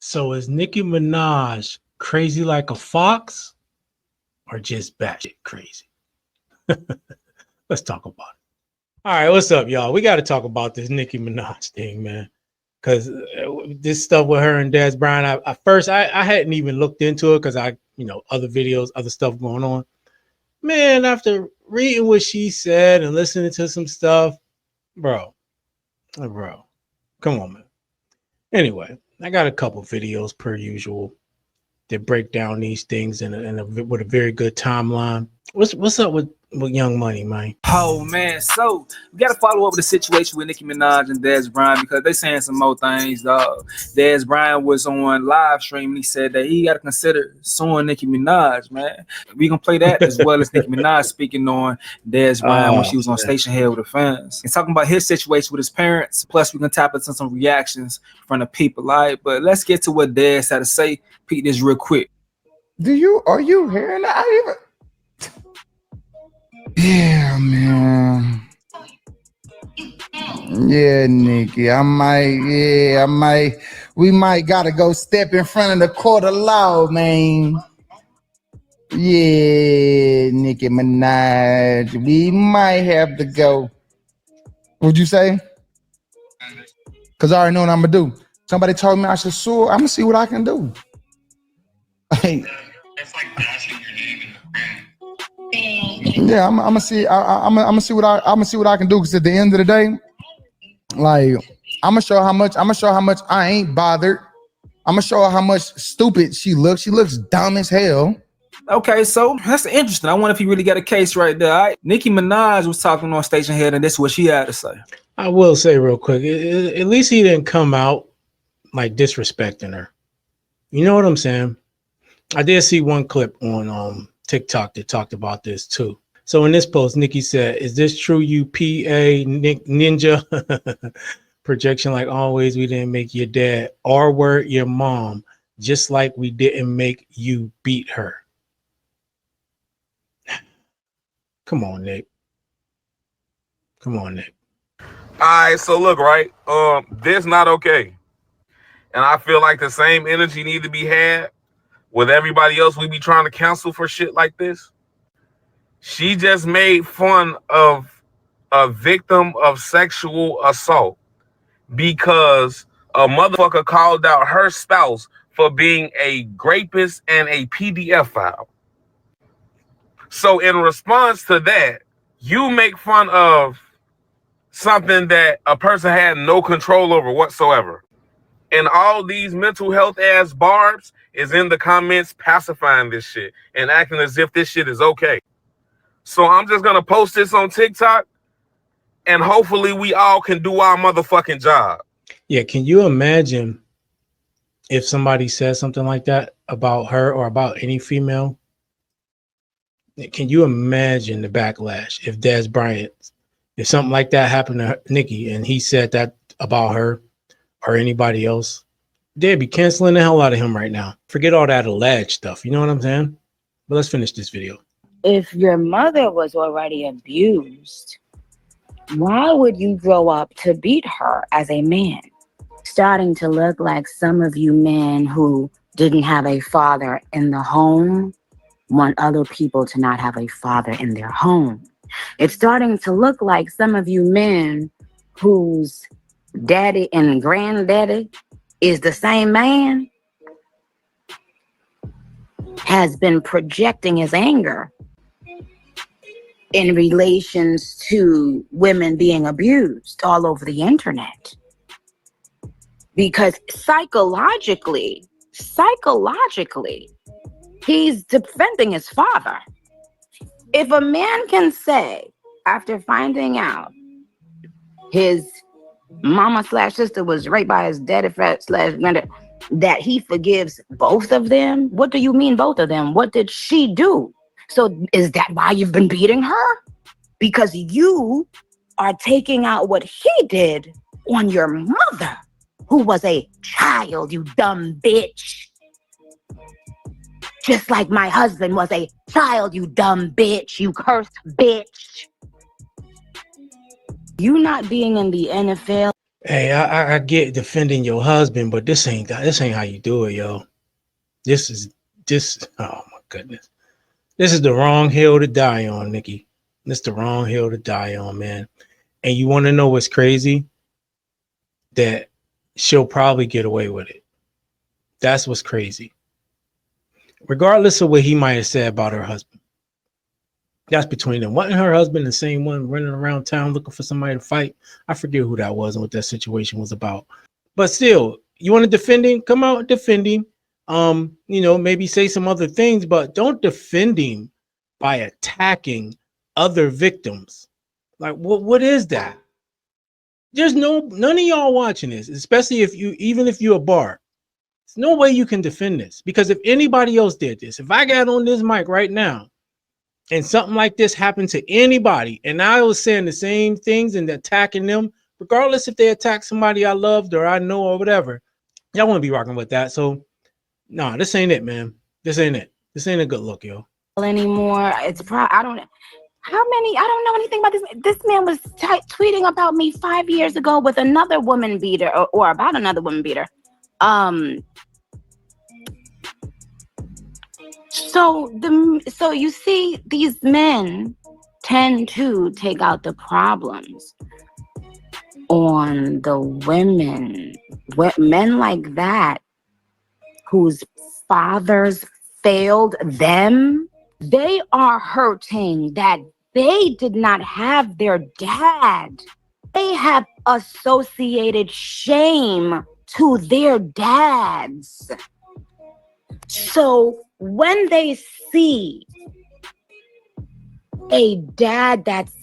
So is Nicki Minaj crazy like a fox or just batshit crazy? Let's talk about it. All right, what's up, y'all? We got to talk about this Nicki Minaj thing, man. Because this stuff with her and Des Bryant, I hadn't even looked into it because other videos, other stuff going on. Man, after reading what she said and listening to some stuff, bro, come on, man. Anyway, I got a couple videos per usual that break down these things with a very good timeline. What's up with Young Money, man? Oh man, so we gotta follow up with the situation with Nicki Minaj and Des Bryant because they saying some more things, dog. Des Bryant was on live stream and he said that he gotta consider suing Nicki Minaj, man. We gonna play that as well as Nicki Minaj speaking on Des Bryant when she was on Station Head with the fans and talking about his situation with his parents. Plus, we can tap into some reactions from the people, right? But let's get to what Des had to say. Peep this real quick. Are you hearing that? Yeah, man. Yeah, Nicki. We might gotta go step in front of the court of law, man. Yeah, Nicki Minaj. We might have to go. What'd you say? Cause I already know what I'm gonna do. Somebody told me I should sue. I'm gonna see what I can do. Hey. It's like bashing your name in the brand. Yeah, I'm gonna see. I'm gonna see what I can do. Cause at the end of the day, like I'm gonna show how much I ain't bothered. I'm gonna show her how much stupid she looks. She looks dumb as hell. Okay, so that's interesting. I wonder if he really got a case right there. All right? Nicki Minaj was talking on Station Head, and this is what she had to say. I will say real quick, at least he didn't come out like disrespecting her. You know what I'm saying? I did see one clip on TikTok that talked about this too. So in this post, Nicki said, "Is this true, you PA ninja?" Projection like always, we didn't make your dad or word your mom, just like we didn't make you beat her. Come on, Nick. All right, so look, right? This not okay. And I feel like the same energy need to be had with everybody else we be trying to cancel for shit like this. She just made fun of a victim of sexual assault because a motherfucker called out her spouse for being a rapist and a PDF file. So in response to that, you make fun of something that a person had no control over whatsoever. And all these mental health ass barbs is in the comments pacifying this shit and acting as if this shit is okay. So I'm just gonna post this on TikTok and hopefully we all can do our motherfucking job. Yeah, can you imagine if somebody says something like that about her or about any female? Can you imagine the backlash if Des Bryant, if something like that happened to Nicki and he said that about her or anybody else? They'd be canceling the hell out of him right now. Forget all that alleged stuff. You know what I'm saying? But let's finish this video. If your mother was already abused, why would you grow up to beat her as a man? Starting to look like some of you men who didn't have a father in the home want other people to not have a father in their home. It's starting to look like some of you men whose daddy and granddaddy is the same man has been projecting his anger in relations to women being abused all over the internet. Because psychologically, he's defending his father. If a man can say, after finding out his mama / sister was raped by his daddy / granddad, that he forgives both of them, what do you mean both of them? What did she do? So is that why you've been beating her? Because you are taking out what he did on your mother, who was a child, you dumb bitch. Just like my husband was a child, you dumb bitch, you cursed bitch. You not being in the NFL Hey, I get defending your husband, but this ain't how you do it, yo. This is this. Oh my goodness, this is the wrong hill to die on, Nicki. This is the wrong hill to die on, man. And you want to know what's crazy? That she'll probably get away with it. That's what's crazy. Regardless of what he might have said about her husband. That's between them. Wasn't her husband the same one running around town looking for somebody to fight? I forget who that was and what that situation was about. But still, you want to defend him? Come out and defend him. Maybe say some other things, but don't defend him by attacking other victims. Like, what is that? There's none of y'all watching this, especially even if you're a bar. There's no way you can defend this, because if anybody else did this, if I got on this mic right now and something like this happened to anybody, and I was saying the same things and attacking them, regardless if they attack somebody I loved or I know or whatever, y'all wouldn't be rocking with that. So, nah, this ain't it, man. This ain't it. This ain't a good look, yo. Anymore. It's probably, I don't know anything about this. This man was tweeting about me 5 years ago with another woman beater, or about another woman beater. So you see, these men tend to take out the problems on the women. Men like that, whose fathers failed them, they are hurting that they did not have their dad. They have associated shame to their dads. So when they see a dad that's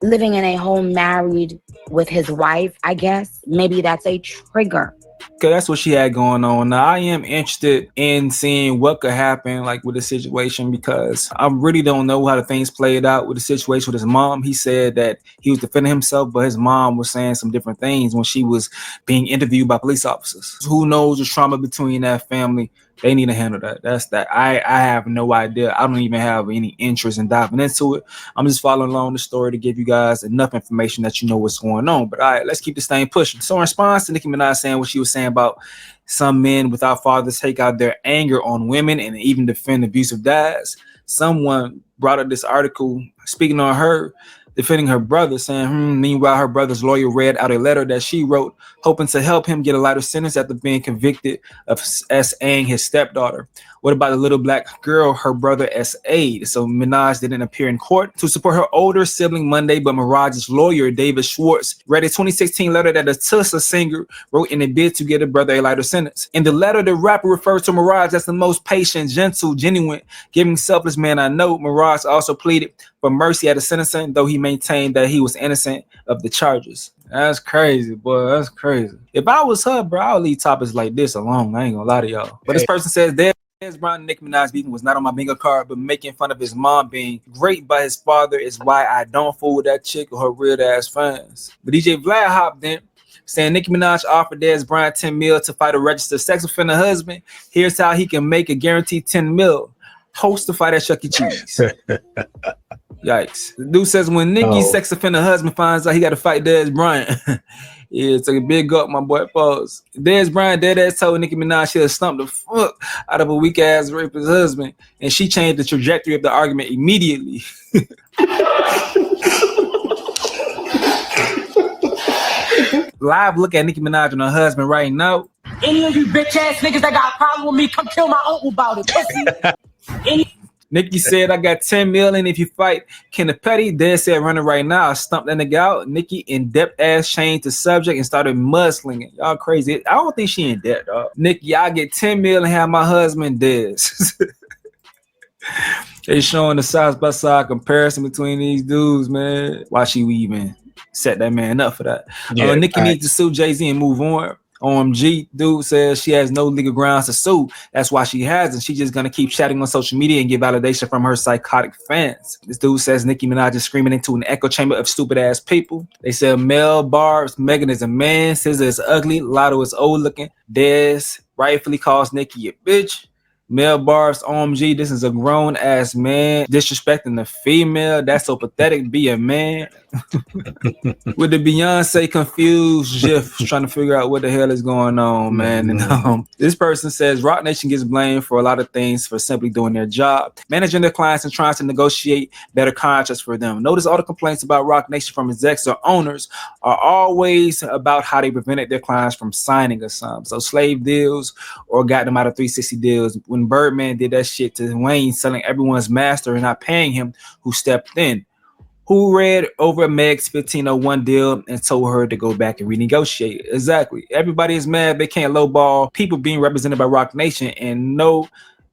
living in a home married with his wife, I guess, maybe that's a trigger. Okay, that's what she had going on. Now, I am interested in seeing what could happen, like, with the situation, because I really don't know how the things played out with the situation with his mom. He said that he was defending himself, but his mom was saying some different things when she was being interviewed by police officers. Who knows the trauma between that family? They need to handle that. That's that. I have no idea. I don't even have any interest in diving into it. I'm just following along the story to give you guys enough information that you know what's going on. But all right, let's keep this thing pushing. So in response to Nicki Minaj saying what she was saying about some men without fathers take out their anger on women and even defend abusive dads, someone brought up this article speaking on her defending her brother, saying, meanwhile, her brother's lawyer read out a letter that she wrote, hoping to help him get a lighter sentence after being convicted of SAing his stepdaughter. What about the little black girl her brother SA'd? So Minaj didn't appear in court to support her older sibling Monday, but Minaj's lawyer, David Schwartz, read a 2016 letter that the Tussa singer wrote in a bid to get her brother a lighter sentence. In the letter, the rapper refers to Minaj as the most patient, gentle, genuine, giving selfless man I know. Minaj also pleaded for mercy at the sentencing, though he maintained that he was innocent of the charges. That's crazy, boy. That's crazy. If I was her, bro, I would leave topics like this alone. I ain't gonna lie to y'all. But this person says Dez Bryant and Nicki Minaj beefing was not on my bingo card, but making fun of his mom being great by his father is why I don't fool with that chick or her weird ass fans. But DJ Vlad hopped in, saying Nicki Minaj offered Dez Bryant 10 mil to fight a registered sex offender husband. Here's how he can make a guaranteed 10 mil. Host the fight at Chuck E. Cheese. Yikes. The dude says when Nicki's sex offender husband finds out he got to fight Dez Bryant. Yeah, it's like a big up, my boy. Pause. Dez Bryant dead ass told Nicki Minaj she had stumped the fuck out of a weak ass rapist husband, and she changed the trajectory of the argument immediately. Live look at Nicki Minaj and her husband right now. Any of you bitch ass niggas that got a problem with me, come kill my uncle about it, pussy. Nicki said, I got 10 million if you fight Kenneth Petty. Dez said, running right now. I stumped that nigga out. Nicki in depth ass changed the subject and started mudslinging. Y'all crazy. I don't think she in debt, dog. Nicki, I get 10 million and have my husband Dez. They showing the side by side comparison between these dudes, man. Why she even set that man up for that? Yeah, Nicki needs to sue Jay-Z and move on. OMG, dude says she has no legal grounds to sue. That's why she hasn't. She's just gonna keep chatting on social media and get validation from her psychotic fans. This dude says Nicki Minaj is screaming into an echo chamber of stupid ass people. They said Mel Barbs, Megan is a man, SZA is ugly, Lotto is old looking. Dez rightfully calls Nicki a bitch. Male bars, OMG, this is a grown ass man disrespecting the female. That's so pathetic. Be a man. With the Beyonce confused GIF trying to figure out what the hell is going on, man. And this person says Roc Nation gets blamed for a lot of things for simply doing their job, managing their clients and trying to negotiate better contracts for them. Notice all the complaints about Roc Nation from execs or owners are always about how they prevented their clients from signing a sum. So slave deals or got them out of 360 deals. When Birdman did that shit to Wayne, selling everyone's master and not paying him, who stepped in? Who read over Meg's 1501 deal and told her to go back and renegotiate? Exactly. Everybody is mad they can't lowball people being represented by Roc Nation, and no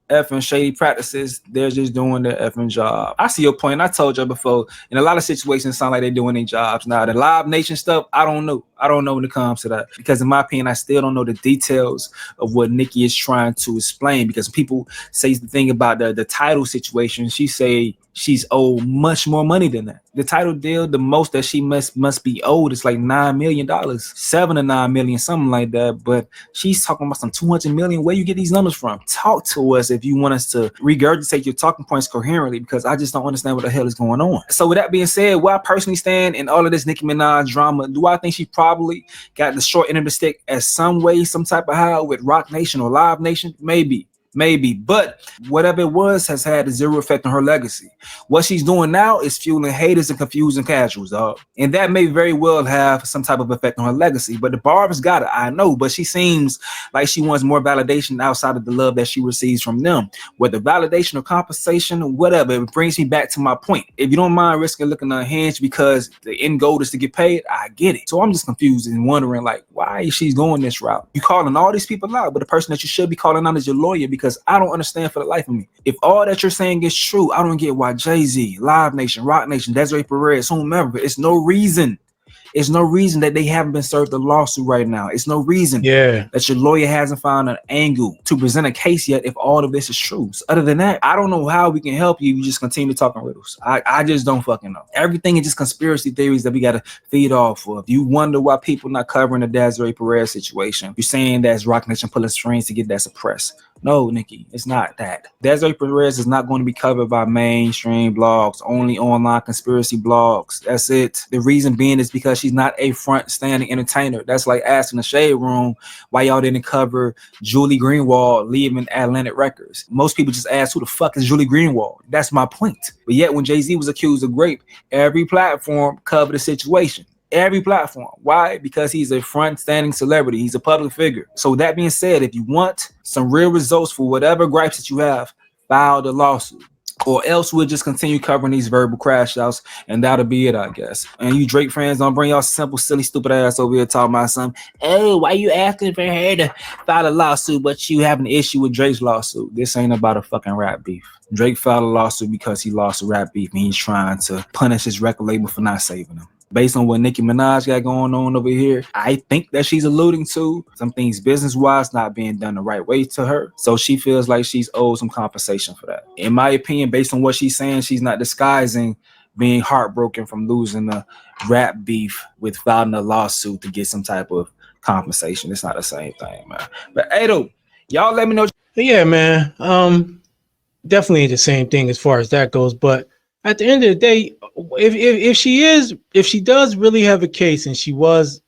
effing shady practices. They're just doing their effing job. I see your point. I told you before, in a lot of situations, it sounds like they're doing their jobs. Now, the Live Nation stuff, I don't know. I don't know when it comes to that. Because in my opinion, I still don't know the details of what Nicki is trying to explain. Because people say the thing about the title situation, she say she's owed much more money than that. The title deal, the most that she must be owed is like $9 million, $7 to $9 million, something like that. But she's talking about some 200 million. Where you get these numbers from? Talk to us if you want us to regurgitate your talking points coherently, because I just don't understand what the hell is going on. So with that being said, where I personally stand in all of this Nicki Minaj drama, do I think she probably got the short end of the stick as some way, some type of how with Roc Nation or Live Nation? Maybe, but whatever it was has had zero effect on her legacy. What she's doing now is fueling haters and confusing casuals, dog. And that may very well have some type of effect on her legacy. But the barbers got it, I know. But she seems like she wants more validation outside of the love that she receives from them. Whether validation or compensation or whatever, it brings me back to my point. If you don't mind risking looking unhinged because the end goal is to get paid, I get it. So I'm just confused and wondering, like, why is she going this route? You calling all these people out, but the person that you should be calling out is your lawyer, because I don't understand for the life of me. If all that you're saying is true, I don't get why Jay-Z, Live Nation, Roc Nation, Desiree Perez, whomever, it's no reason. It's no reason that they haven't been served a lawsuit right now. It's no reason that your lawyer hasn't found an angle to present a case yet if all of this is true. So other than that, I don't know how we can help you. You just continue talking riddles. I just don't fucking know. Everything is just conspiracy theories that we got to feed off of. You wonder why people not covering the Desiree Perez situation. You're saying that's Roc Nation pulling strings to get that suppressed. No, Nicki, it's not that. Desiree Perez is not going to be covered by mainstream blogs, only online conspiracy blogs. That's it. The reason being is because she's not a front-standing entertainer. That's like asking the Shade Room why y'all didn't cover Julie Greenwald leaving Atlantic Records. Most people just ask, who the fuck is Julie Greenwald? That's my point. But yet when Jay-Z was accused of rape, every platform covered the situation. Every platform. Why? Because he's a front-standing celebrity. He's a public figure. So that being said, if you want some real results for whatever gripes that you have, file the lawsuit. Or else we'll just continue covering these verbal crash outs, and that'll be it, I guess. And you Drake fans, don't bring y'all simple, silly, stupid ass over here talking about something. Oh, why you asking for her to file a lawsuit, but you have an issue with Drake's lawsuit? This ain't about a fucking rap beef. Drake filed a lawsuit because he lost a rap beef, and he's trying to punish his record label for not saving him. Based on what Nicki Minaj got going on over here, I think that she's alluding to some things business-wise not being done the right way to her. So she feels like she's owed some compensation for that. In my opinion, based on what she's saying, she's not disguising being heartbroken from losing the rap beef with filing a lawsuit to get some type of compensation. It's not the same thing, man. But Ado, y'all let me know. Yeah, man. Definitely the same thing as far as that goes. But at the end of the day, if she does really have a case and she was,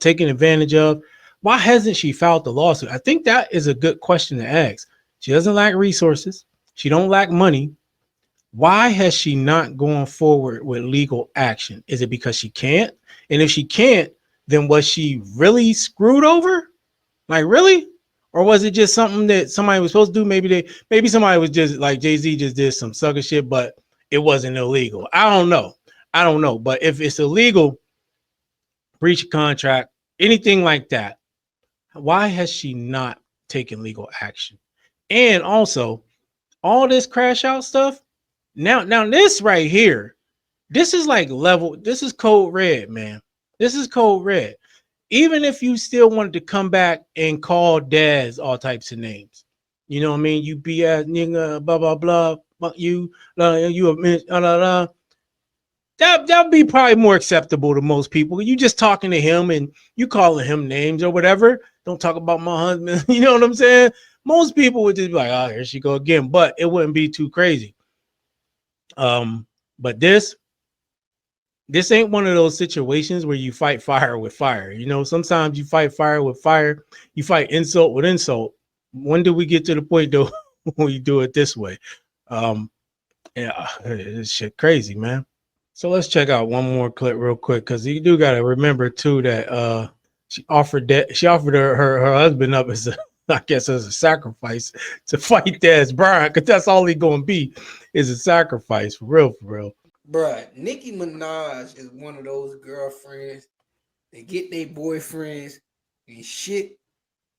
taken advantage of, why hasn't she filed the lawsuit? I think that is a good question to ask. She doesn't lack resources. She don't lack money. Why has she not gone forward with legal action? Is it because she can't? And if she can't, then was she really screwed over? Like, really? Or was it just something that somebody was supposed to do? Maybe somebody was just like Jay-Z just did some sucker shit, but it wasn't illegal. I don't know. But if it's illegal, breach of contract, anything like that, why has she not taken legal action? And also, all this crash out stuff. Now this right here, this is like level. This is code red, man. This is code red. Even if you still wanted to come back and call Dez all types of names, you know what I mean? You BS nigga, blah blah blah. You a minute, that'd be probably more acceptable to most people. You just talking to him and you calling him names or whatever. don't talk about my husband. You know what I'm saying? Most people would just be like, oh, here she go again. But it wouldn't be too crazy. But this ain't one of those situations where you fight fire with fire. You know, sometimes you fight fire with fire, you fight insult with insult. When do we get to the point though when you do it this way? Yeah, it's shit crazy, man. So let's check out one more clip real quick, because you do gotta remember too that she offered her husband up as I guess as a sacrifice to fight Dez Bryant, because that's all he gonna be is a sacrifice for real. Bruh, Nicki Minaj is one of those girlfriends that get their boyfriends and shit.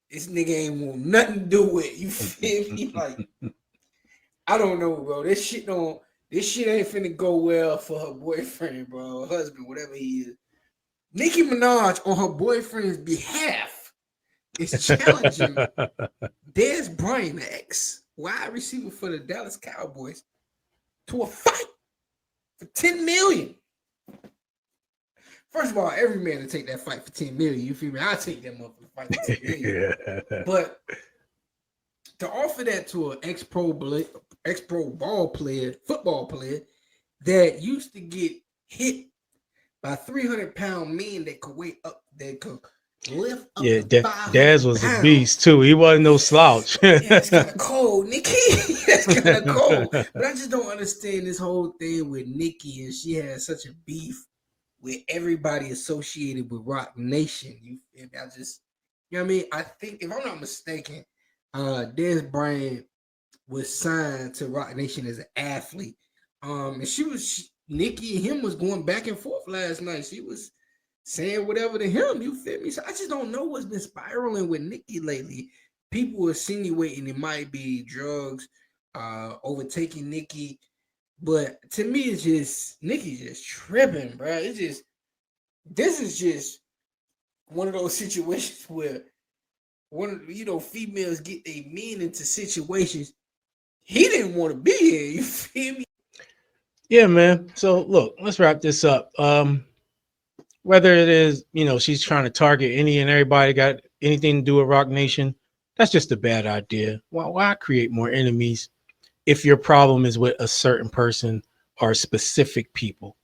This nigga ain't want nothing to do with. You feel me? Like, I don't know, bro. This shit ain't finna go well for her boyfriend, bro. Her husband, whatever he is. Nicki Minaj on her boyfriend's behalf is challenging Dez Bryant, the ex wide receiver for the Dallas Cowboys, to a fight for $10 million. First of all, every man to take that fight for $10 million. You feel me? I'll take that motherfucker fight for $10 million. Yeah. But to offer that to an ex-pro football player that used to get hit by 300-pound men that could lift up. Yeah, Daz was a beast too. He wasn't no slouch. Yeah, it's kind of cold, Nicki. It's kind of cold. But I just don't understand this whole thing with Nicki, and she has such a beef with everybody associated with Roc Nation. You know what I mean? I think, if I'm not mistaken, Dez Bryant was signed to Roc Nation as an athlete. And Nicki and him was going back and forth last night. She was saying whatever to him, you feel me? So I just don't know what's been spiraling with Nicki lately. People are insinuating it might be drugs overtaking Nicki. But to me, it's just Nicki's just tripping, bro. This is just one of those situations where females get their men into situations he didn't want to be in. You feel me? Yeah, man. So look, let's wrap this up. Whether it is, she's trying to target any and everybody got anything to do with Roc Nation, that's just a bad idea. Why create more enemies if your problem is with a certain person or specific people?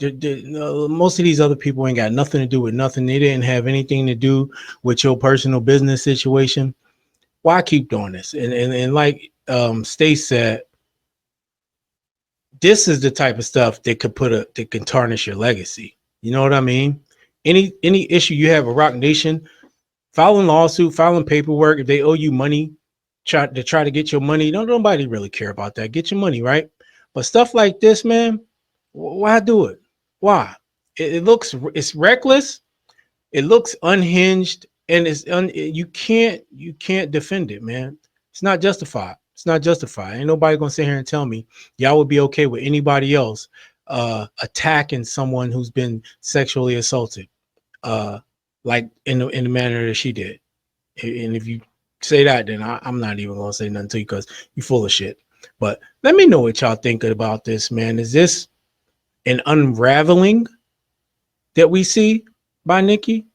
Most of these other people ain't got nothing to do with nothing. They didn't have anything to do with your personal business situation. Why keep doing this? And like Stace said, this is the type of stuff that can tarnish your legacy. You know what I mean? Any issue you have with Roc Nation, filing lawsuit, filing paperwork. If they owe you money, try to get your money. Nobody really care about that. Get your money, right? But stuff like this, man, why do it? Why? It's reckless. It looks unhinged, and you can't defend it, man. It's not justified. It's not justified. Ain't nobody gonna sit here and tell me y'all would be okay with anybody else attacking someone who's been sexually assaulted, like in the manner that she did. And if you say that, then I'm not even gonna say nothing to you because you're full of shit. But let me know what y'all think about this, man. Is this an unraveling that we see by Nicki?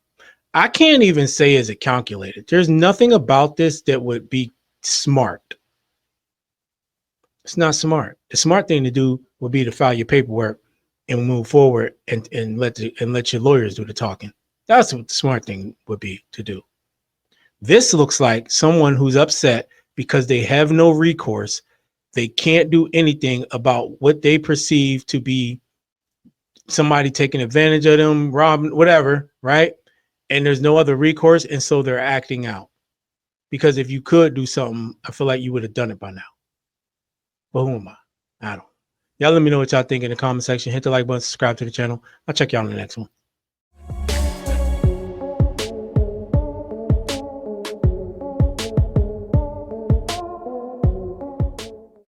I can't even say is it calculated. There's nothing about this that would be smart. It's not smart. The smart thing to do would be to file your paperwork and move forward and let your lawyers do the talking. That's what the smart thing would be to do. This looks like someone who's upset because they have no recourse. They can't do anything about what they perceive to be somebody taking advantage of them, robbing, whatever, right? And there's no other recourse, and so they're acting out. Because if you could do something, I feel like you would have done it by now. But who am I? I don't. Y'all let me know what y'all think in the comment section. Hit the like button, subscribe to the channel. I'll check y'all on the next one.